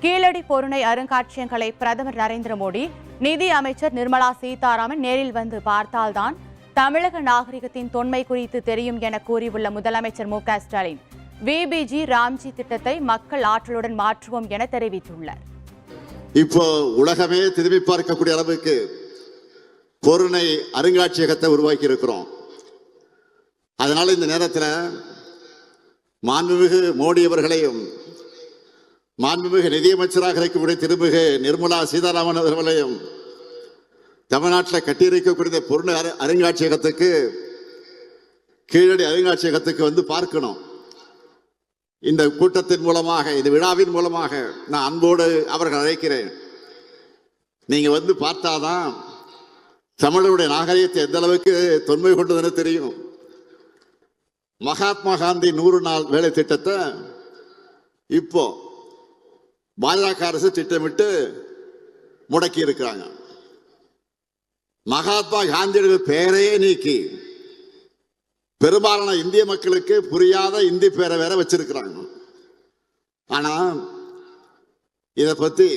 கீழடி பொருணை அருங்காட்சியகங்களை பிரதமர் நரேந்திர மோடி, நிதி அமைச்சர் நிர்மலா சீதாராமன் நேரில் வந்து பார்த்தால்தான் தமிழக நாகரிகத்தின் தொன்மை குறித்து தெரியும் என கூறியுள்ள முதலமைச்சர் மு.க.ஸ்டாலின், விபிஜி ராம்ஜி திட்டத்தை மக்கள் ஆற்றலுடன் மாற்றுவோம் என தெரிவித்துள்ளார். இப்போ உலகமே திரும்பி பார்க்கக்கூடிய அளவுக்கு பொருணை அருங்காட்சியகத்தை உருவாக்கி இருக்கிறோம். அதனால இந்த நேரத்தில் மாண்புமிகு மோடி அவர்களையும் மாண்புமிகு நிதியமைச்சராக இருக்கக்கூடிய திருமிகு நிர்மலா சீதாராமன் அவர்களையும் தமிழ்நாட்டில் கட்டியிருக்கக்கூடிய பொருணை அருங்காட்சியகத்துக்கு கீழடி அருங்காட்சியகத்துக்கு வந்து பார்க்கணும். இந்த கூட்டத்தின் மூலமாக, இந்த விழாவின் மூலமாக நான் அன்போடு அவர்கள் அழைக்கிறேன். நீங்க வந்து பார்த்தாதான் தமிழருடைய நாகரிகத்தை எந்த அளவுக்கு தொன்மை கொண்டதுன்னு தெரியும். மகாத்மா காந்தி 100 நாள் வேலை திட்டத்தை இப்போ பாஜக அரசு திட்டமிட்டு முடக்கி இருக்கிறாங்க. மகாத்மா காந்தியோட பெயரையே நீக்கி பெரும்பாலான இந்திய மக்களுக்கு புரியாத இந்தி பேரை வேற வச்சிருக்கிறாங்க. ஆனா இதை பத்தி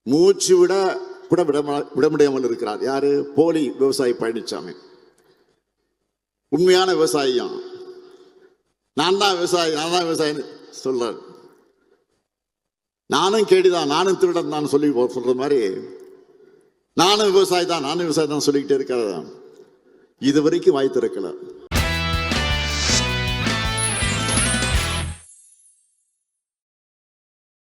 மூச்சு விட கூட விட முடியாமல் இருக்கிறார். யாரு? போலி விவசாயி பழனிசாமி. உண்மையான விவசாயியும் நான் தான் விவசாயி சொல்றாரு. நானும் கேடிதான், நானும் திருடன் தான் சொல்லி சொல்ற மாதிரி நானும் விவசாயி தான் சொல்லிக்கிட்டே இருக்கிறதா இது வரைக்கும் வாய்த்திருக்கல.